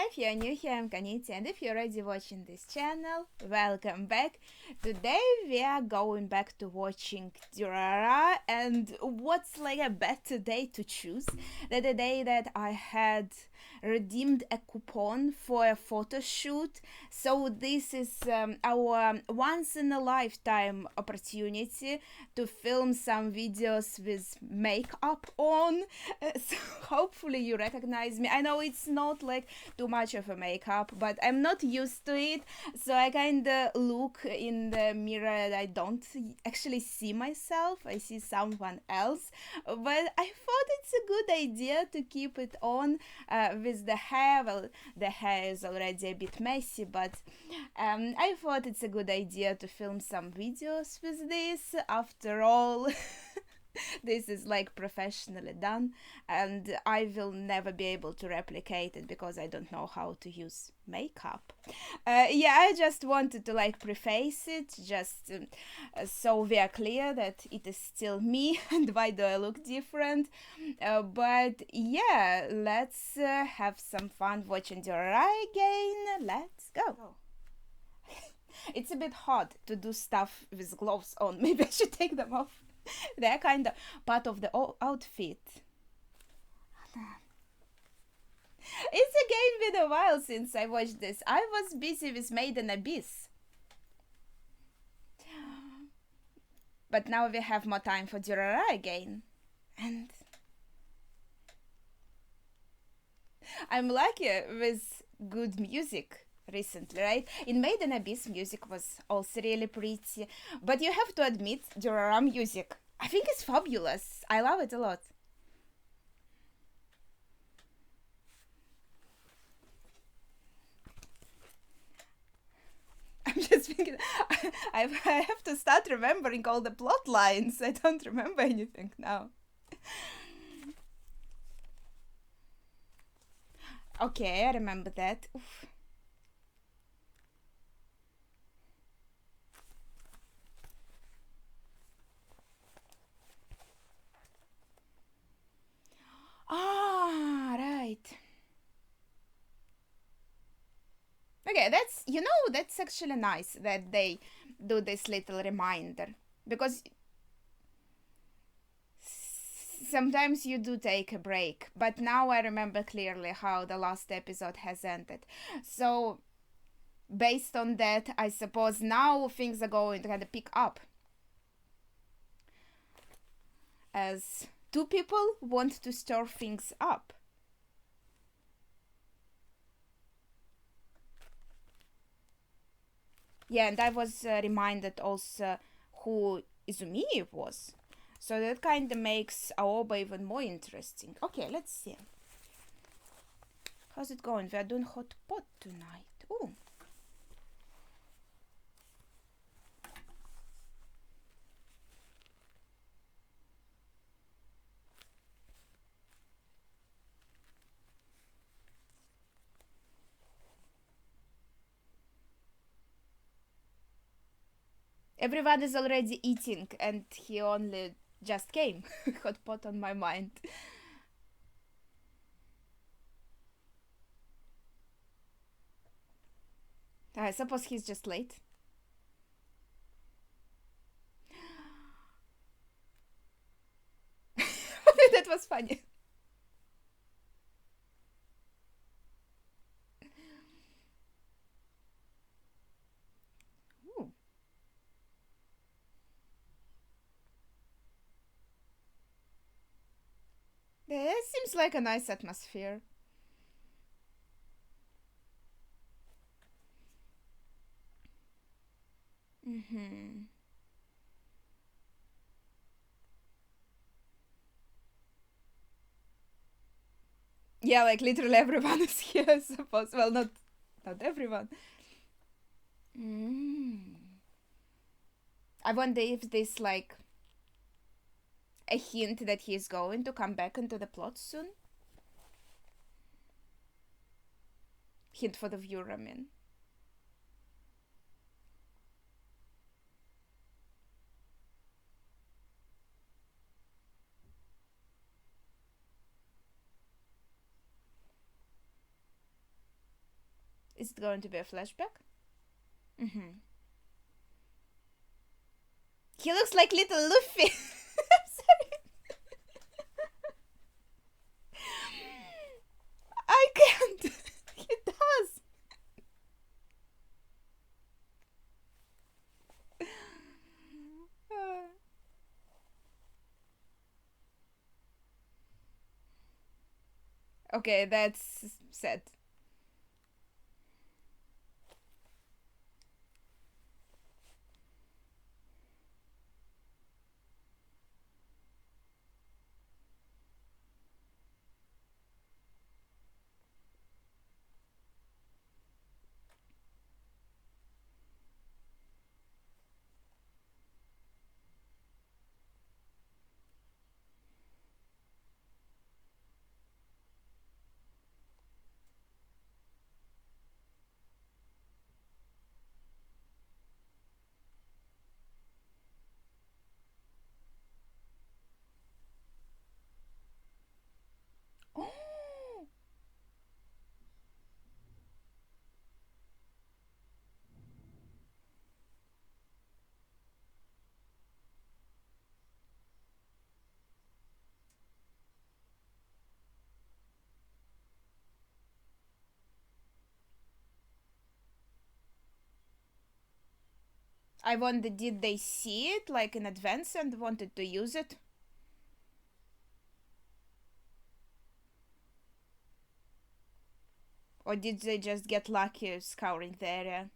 If you're new here, I'm Kaniti, and if you're already watching this channel, welcome back. Today we are going back to watching Durarara, and what's like a better day to choose than the day that I had redeemed a coupon for a photo shoot. So this is our once in a lifetime opportunity to film some videos with makeup on. So hopefully you recognize me. I know it's not like too much of a makeup, but I'm not used to it, so I kind of look in the mirror and I don't actually see myself. I see someone else, but I thought it's a good idea to keep it on with the hair. Well, the hair is already a bit messy, but I thought it's a good idea to film some videos with this. After all, this is like professionally done, and I will never be able to replicate it because I don't know how to use makeup. Yeah, I just wanted to like preface it, just so we are clear that it is still me and why do I look different. But yeah, let's have some fun watching Durarara again. Let's go. It's a bit hard to do stuff with gloves on. Maybe I should take them off. They're kind of part of the outfit. It's again been a while since I watched this. I was busy with Made in Abyss. But now we have more time for Durarara again. And I'm lucky with good music recently, right? In Made in Abyss, music was also really pretty. But you have to admit, Durarara music, I think it's fabulous. I love it a lot. I'm just thinking, I have to start remembering all the plot lines. I don't remember anything now. Okay, I remember that. Oof. Ah, right. Okay, that's actually nice that they do this little reminder, because sometimes you do take a break, but now I remember clearly how the last episode has ended. So based on that, I suppose now things are going to kind of pick up as two people want to stir things up. Yeah, and I was reminded also who Izumi was. So that kind of makes Aoba even more interesting. Okay, let's see. How's it going? We are doing hot pot tonight. Ooh. Everyone is already eating and he only just came. Hot pot on my mind. I suppose he's just late. That was funny. Ooh. This seems like a nice atmosphere. Mm-hmm. Yeah, like literally everyone is here, I suppose. Well, not everyone. Mm. I wonder if this like a hint that he's going to come back into the plot soon. Hint for the viewer, I mean. Is it going to be a flashback? Mm-hmm. He looks like little Luffy. Sorry. I can't. He does. Okay, that's sad. Oh, I wonder, did they see it like in advance and wanted to use it? Or did they just get lucky scouring the area?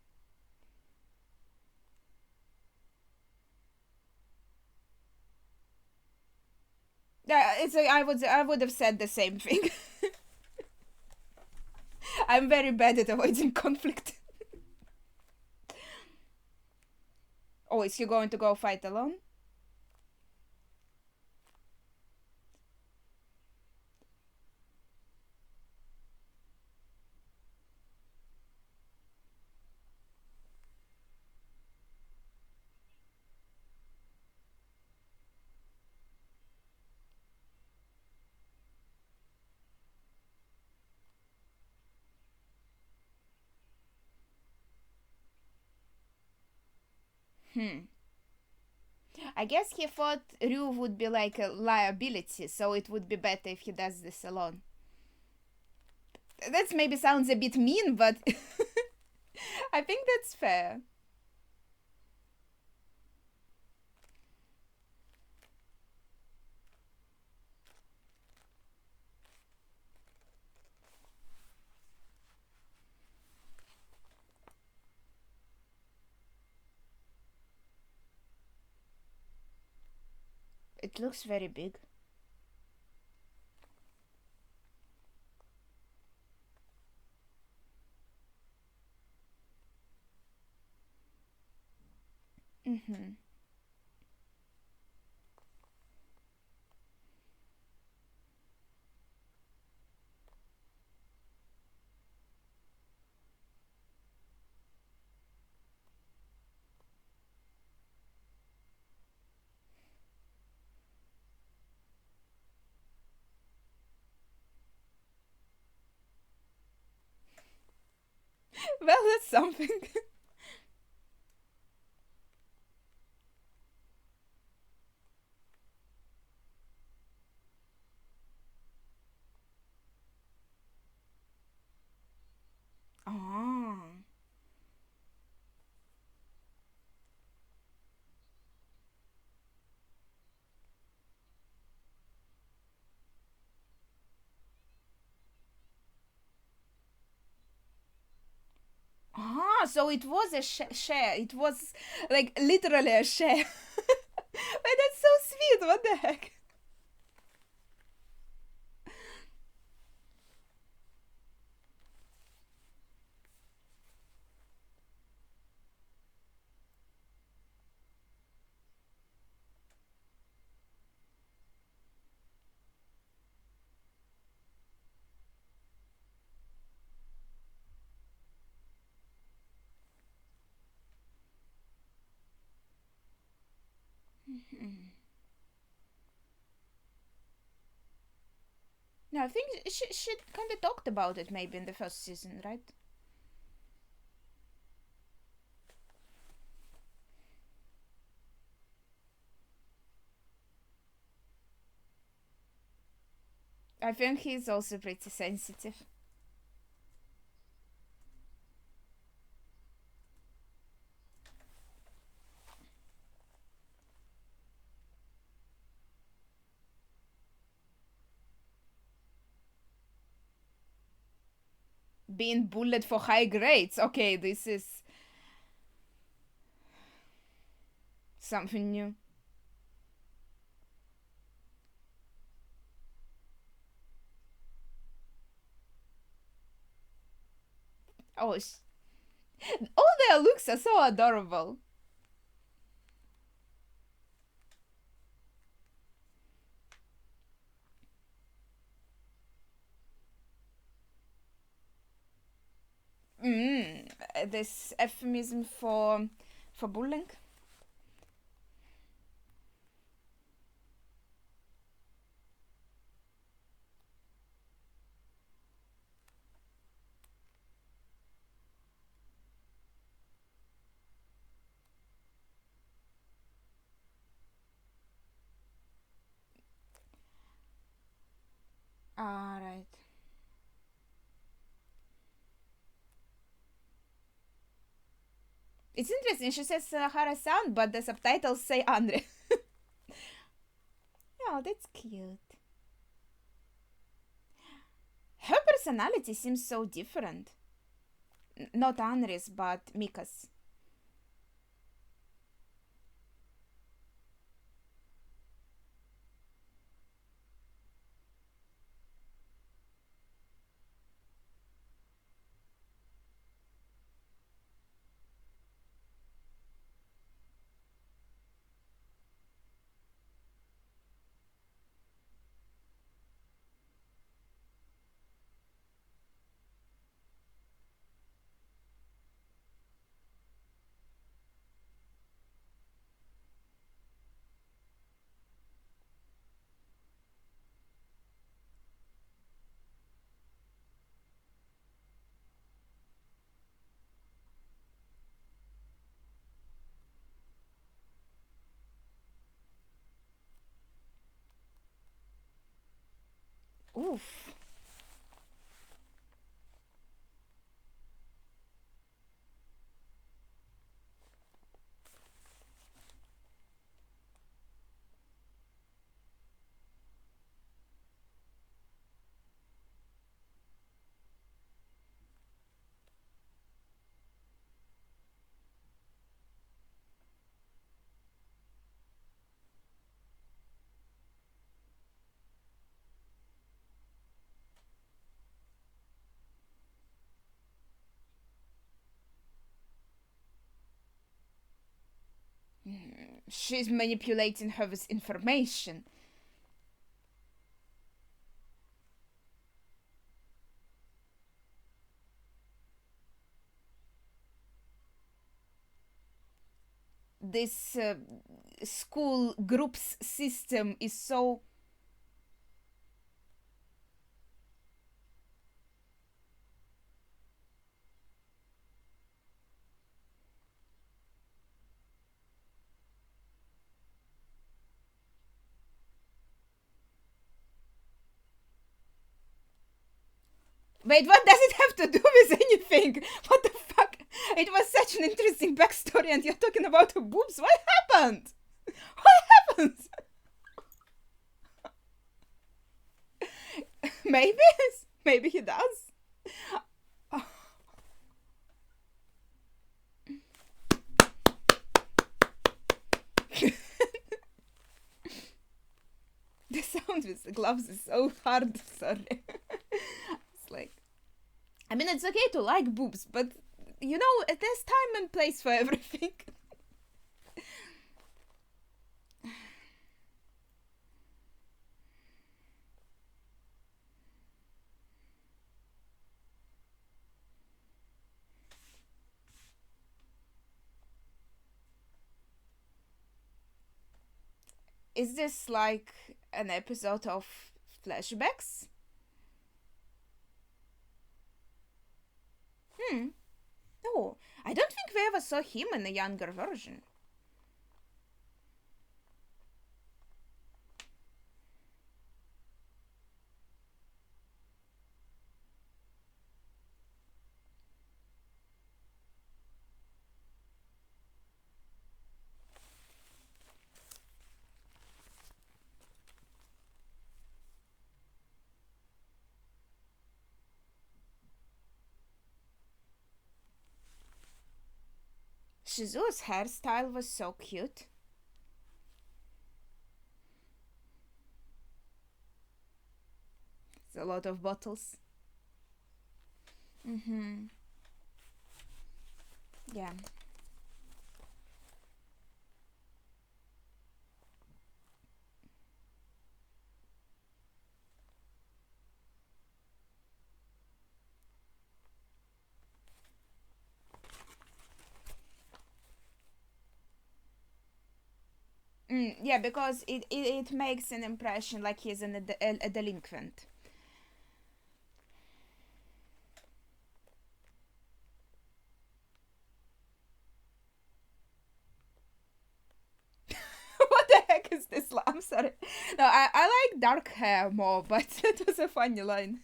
Yeah, I would have said the same thing. I'm very bad at avoiding conflict. Oh, is he going to go fight alone? Hmm. I guess he thought Ryu would be like a liability, so it would be better if he does this alone. That maybe sounds a bit mean, but I think that's fair. It looks very big. Mm-hmm. Well, that's something. Oh. Ah, so it was a share. It was like literally a share. Wait, that's so sweet. What the heck? No, I think she kind of talked about it maybe in the first season, right? I think he's also pretty sensitive. Being bullied for high grades. Okay, this is something new. Oh, all their looks are so adorable. Mm, this euphemism for bullying. All right. It's interesting. She says Hara-san, but the subtitles say Andre. Oh, that's cute. Her personality seems so different. Not Anri's, but Mika's. Oof. She's manipulating her with information. This school groups system is so. Wait, what does it have to do with anything? What the fuck? It was such an interesting backstory, and you're talking about her boobs. What happened? What happened? Maybe? Maybe he does. The sound with the gloves is so hard. Sorry. It's like. I mean, it's okay to like boobs, but you know, there's time and place for everything. Is this like an episode of flashbacks? No, I don't think we ever saw him in a younger version. Shizu's hairstyle was so cute. It's a lot of bottles. Mm-hmm. Yeah. Yeah, because it makes an impression like he's a delinquent. What the heck is this? I'm sorry. No, I like dark hair more, but it was a funny line.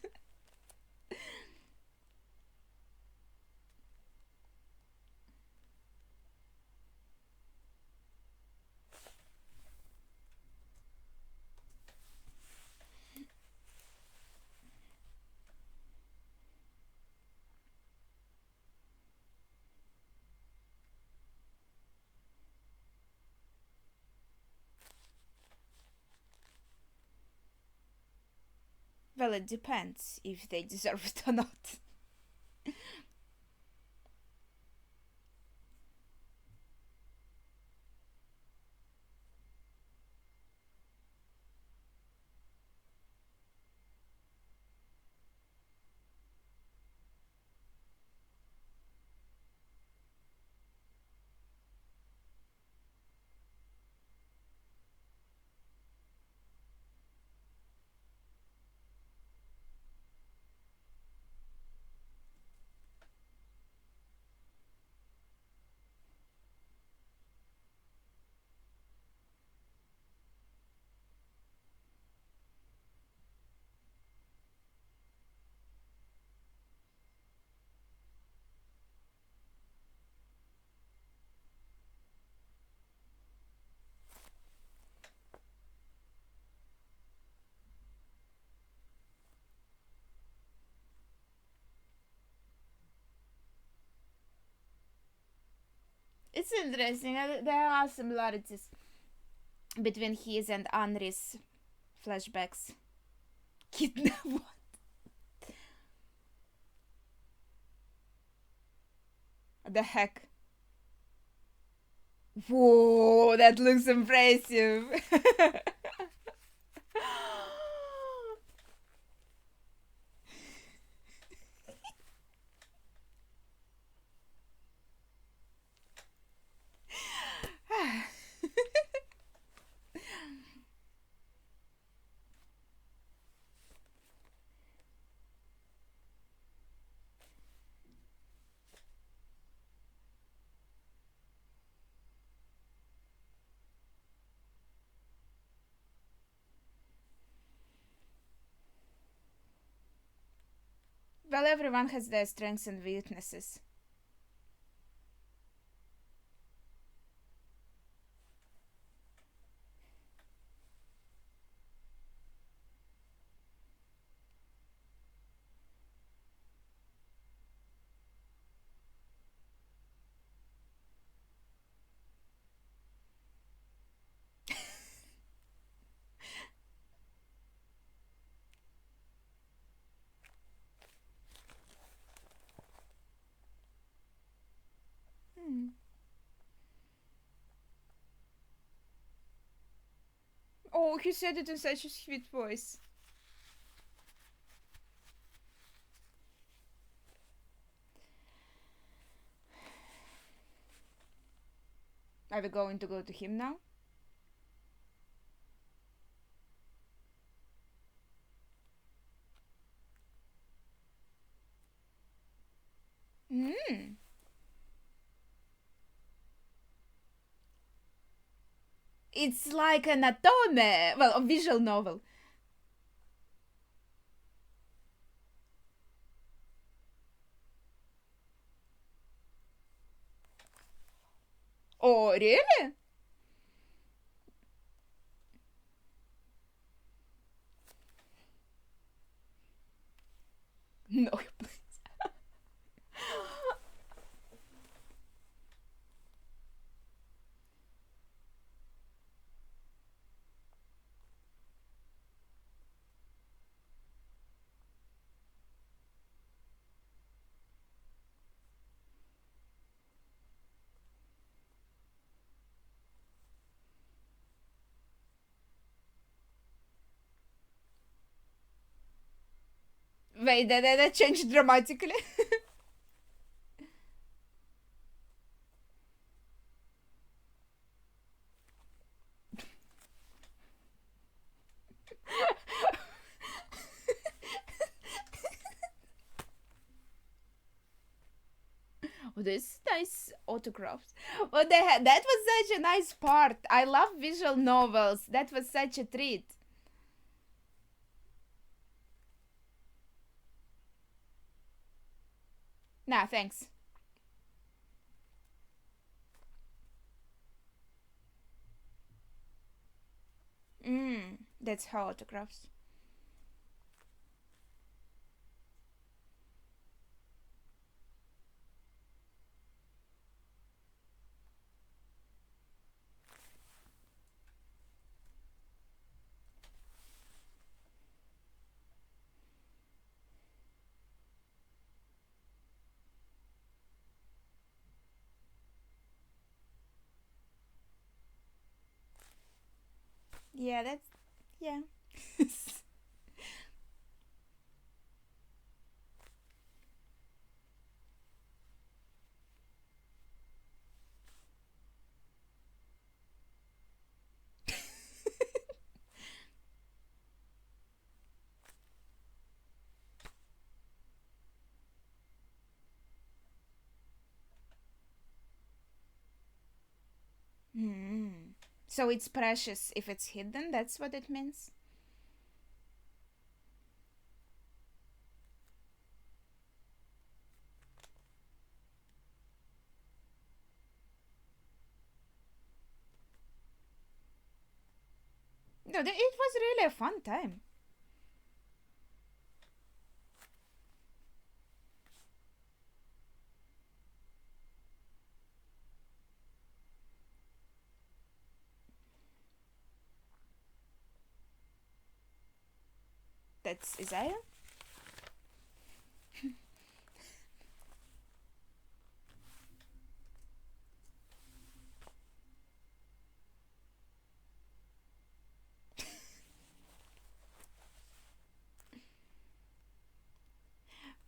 Well, it depends if they deserve it or not. It's interesting. There are similarities between his and Henri's flashbacks. Kidnap. What the heck? Whoa, that looks impressive. Well, everyone has their strengths and weaknesses. Hmm. Oh, he said it in such a sweet voice. Are we going to go to him now? Hmm. It's like an atome, well, a visual novel. Oh, really? No, please. Wait, that changed dramatically. Oh, this nice autographs. Well, that was such a nice part. I love visual novels. That was such a treat. Nah, thanks. That's her autographs. Yeah, that's yeah. Hmm. So it's precious if it's hidden. That's what it means. No, it was really a fun time. That's Isaiah.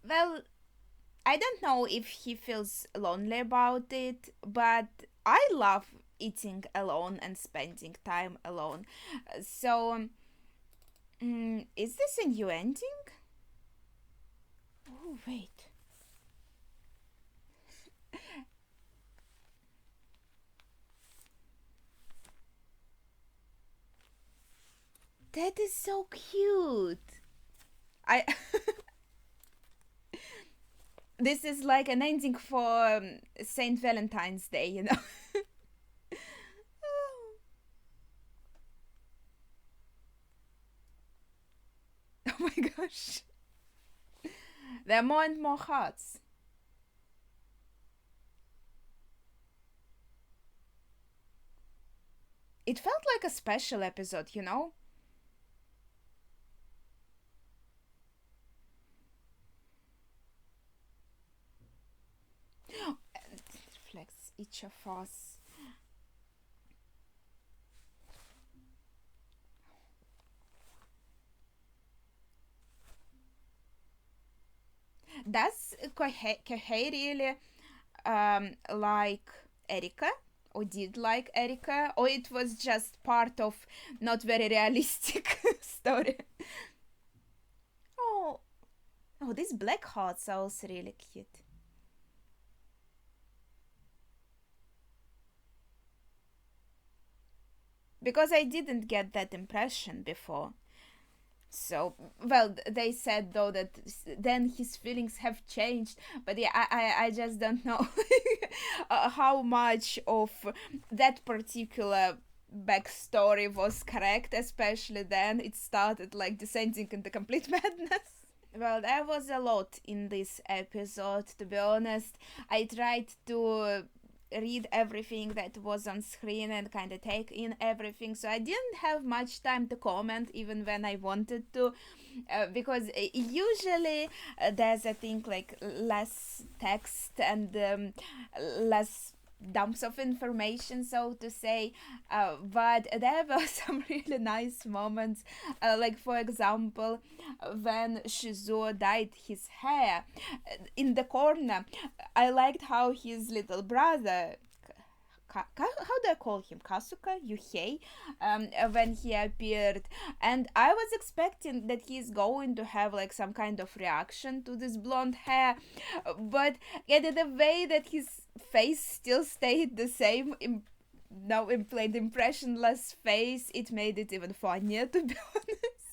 Well, I don't know if he feels lonely about it, but I love eating alone and spending time alone. So, is this a new ending? Oh, wait. That is so cute. I This is like an ending for Saint Valentine's Day, you know. Oh my gosh. There are more and more hearts. It felt like a special episode, you know? It reflects each of us. Does Kohei really like Erika? Or did like Erika? Or it was just part of not very realistic story? Oh, oh, these black hearts are also really cute. Because I didn't get that impression before. So, well, they said though that then his feelings have changed, but yeah, I just don't know how much of that particular backstory was correct, especially then it started like descending into complete madness. Well, there was a lot in this episode, to be honest. I tried to read everything that was on screen and kind of take in everything, so I didn't have much time to comment even when I wanted to, because usually there's, I think, like less text and less dumps of information, so to say. But there were some really nice moments, like for example, when Shou dyed his hair in the corner. I liked how his little brother, how do I call him? Kasuka? Yuhei? When he appeared. And I was expecting that he's going to have like some kind of reaction to this blonde hair. But yeah, the way that his face still stayed the same, now in plain impressionless face, it made it even funnier, to be honest.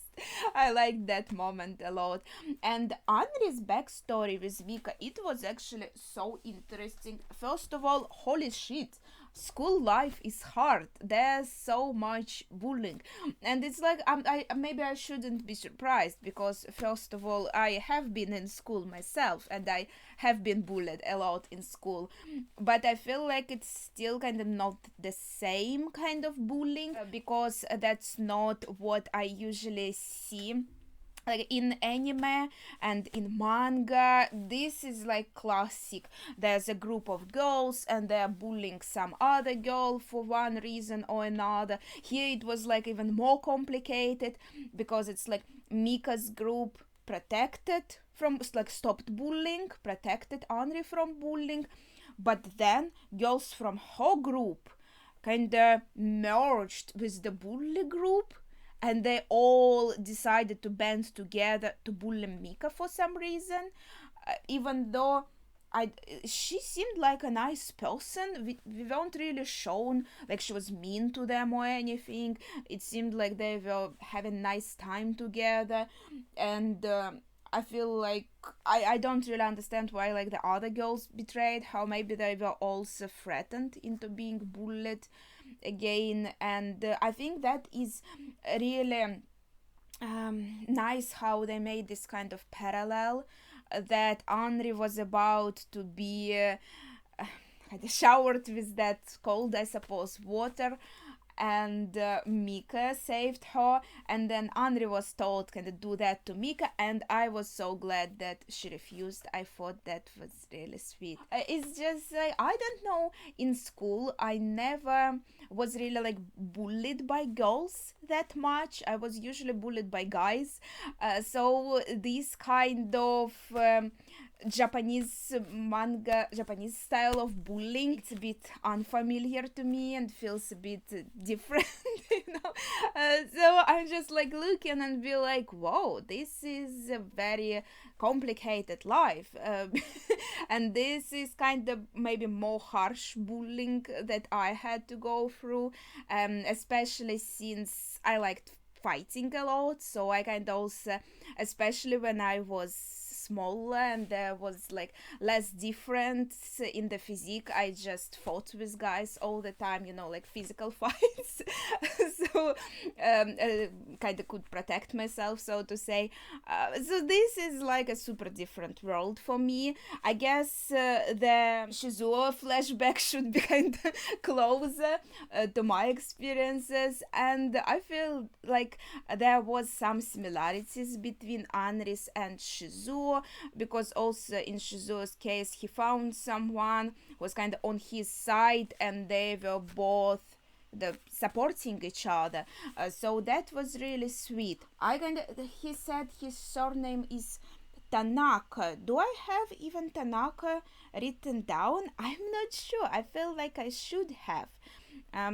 I liked that moment a lot. And Henri's backstory with Vika, it was actually so interesting. First of all, holy shit, school life is hard. There's so much bullying, and it's like I maybe I shouldn't be surprised, because first of all, I have been in school myself, and I have been bullied a lot in school, but I feel like it's still kind of not the same kind of bullying, because that's not what I usually see like in anime and in manga. This is like classic. There's a group of girls and they're bullying some other girl for one reason or another. Here it was like even more complicated, because it's like Mika's group protected from, like, stopped bullying, protected Henri from bullying, but then girls from her group kinda merged with the bully group, and they all decided to band together to bully Mika for some reason, even though she seemed like a nice person. We weren't really shown like she was mean to them or anything. It seemed like they were having nice time together, and I feel like I don't really understand why like the other girls betrayed how maybe they were also threatened into being bullied again. And I think that is really nice how they made this kind of parallel, that Henri was about to be showered with that cold, I suppose, water, and Mika saved her, and then Henri was told kind of do that to Mika, and I was so glad that she refused. I thought that was really sweet. It's just like, I don't know, in school I never was really like bullied by girls that much. I was usually bullied by guys, so this kind of Japanese manga, Japanese style of bullying, it's a bit unfamiliar to me and feels a bit different, you know. So I'm just like looking and be like, whoa, this is a very complicated life, and this is kind of maybe more harsh bullying that I had to go through, especially since I liked fighting a lot. So I kind of also, especially when I was smaller and there was like less difference in the physique, I just fought with guys all the time, you know, like physical fights. So kind of could protect myself, so to say. So this is like a super different world for me. I guess the Shizuo flashback should be kind of closer to my experiences, and I feel like there was some similarities between Anris and Shizuo, because also in Shizuo's case he found someone who was kind of on his side, and they were both supporting each other, so that was really sweet. He said his surname is Tanaka. Do I have even Tanaka written down? I'm not sure. I feel like I should have,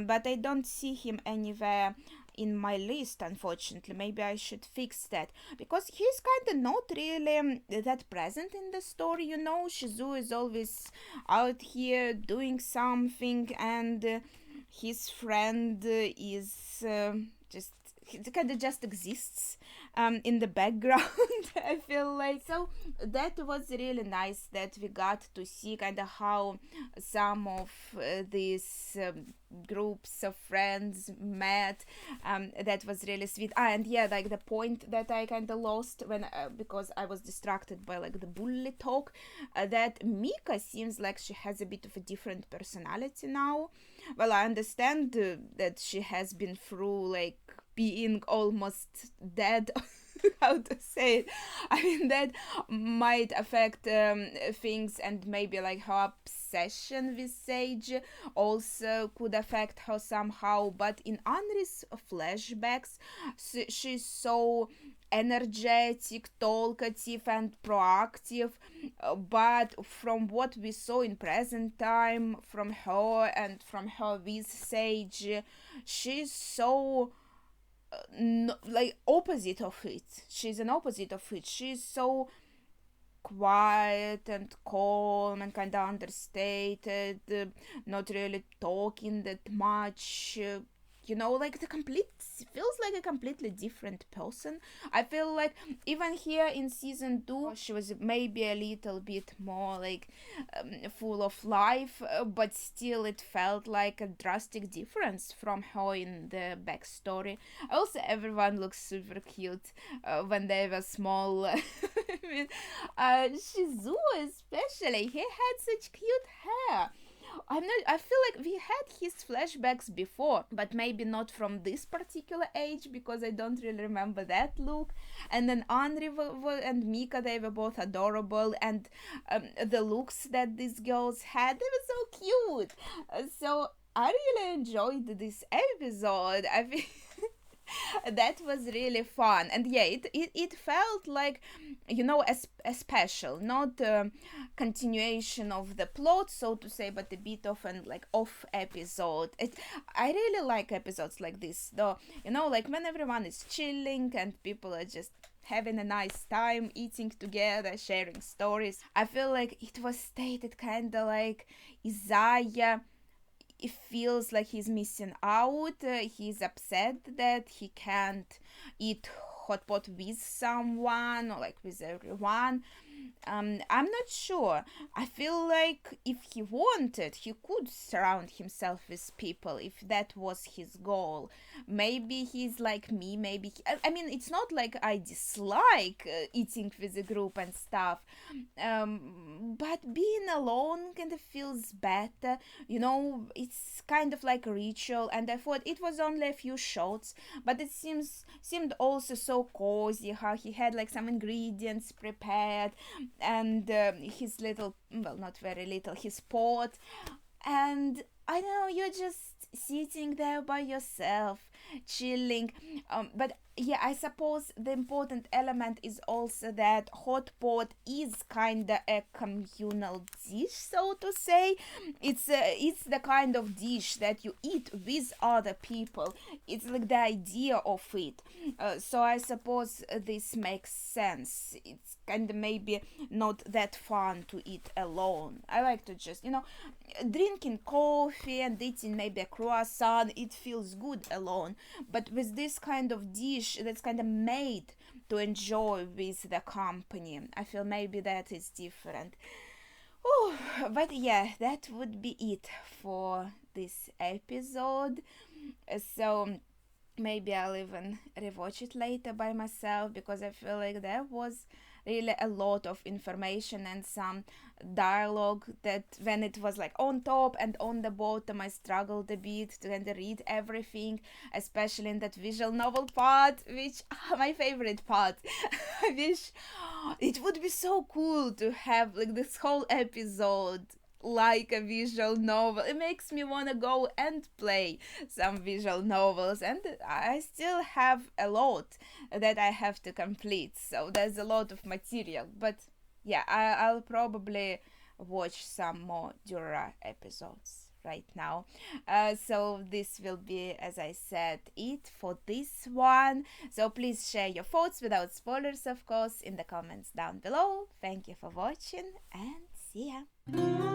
but I don't see him anywhere in my list, unfortunately. Maybe I should fix that, because he's kind of not really that present in the story, you know. Shizuo is always out here doing something, and his friend is just, he kind of just exists in the background. I feel like. So that was really nice that we got to see kind of how some of these groups of friends met. That was really sweet. And yeah, like the point that I kind of lost when because I was distracted by like the bully talk, that Mika seems like she has a bit of a different personality now. Well, I understand that she has been through like being almost dead how to say it. I mean, that might affect things, and maybe like her obsession with Sage also could affect her somehow. But in Henri's flashbacks, she's so energetic, talkative, and proactive. But from what we saw in present time from her and from her with Sage, she's so no, like opposite of it. She's an opposite of it. She's so quiet and calm and kind of understated, not really talking that much. Like the complete feels like a completely different person. I feel like even here in season 2 she was maybe a little bit more like full of life, but still it felt like a drastic difference from her in the backstory. Also, everyone looks super cute when they were small. Shizu especially, he had such cute hair. I feel like we had his flashbacks before, but maybe not from this particular age, because I don't really remember that look. And then Henri and Mika, they were both adorable, and the looks that these girls had, they were so cute. So I really enjoyed this episode. I think that was really fun. And yeah, it felt like, a special, not a continuation of the plot, so to say, but a bit of an like off episode. I really like episodes like this, though, like when everyone is chilling and people are just having a nice time eating together, sharing stories. I feel like it was stated kind of like Isaiah, it feels like he's missing out. He's upset that he can't eat hot pot with someone or like with everyone. I'm not sure. I feel like if he wanted, he could surround himself with people if that was his goal. Maybe he's like me. Maybe I mean, it's not like I dislike eating with a group and stuff. But being alone kind of feels better. It's kind of like a ritual, and I thought it was only a few shots, but it seemed also so cozy how he had like some ingredients prepared, and his little, well, not very little, his pot, and I don't know, you're just sitting there by yourself, chilling. But yeah, I suppose the important element is also that hot pot is kinda a communal dish, so to say. It's the kind of dish that you eat with other people. It's like the idea of it. So I suppose this makes sense. It's kind of maybe not that fun to eat alone. I like to just, drinking coffee and eating maybe a croissant. It feels good alone. But with this kind of dish that's kind of made to enjoy with the company, I feel maybe that is different. Oh, but yeah, that would be it for this episode. So maybe I'll even rewatch it later by myself, because I feel like there was really a lot of information and some dialogue that when it was like on top and on the bottom, I struggled a bit to kind of read everything, especially in that visual novel part, which my favorite part. I wish it would be so cool to have like this whole episode like a visual novel. It makes me want to go and play some visual novels, and I still have a lot that I have to complete, so there's a lot of material. But yeah, I'll probably watch some more Durarara episodes right now. So this will be, as I said, it for this one. So please share your thoughts without spoilers, of course, in the comments down below. Thank you for watching, and see ya.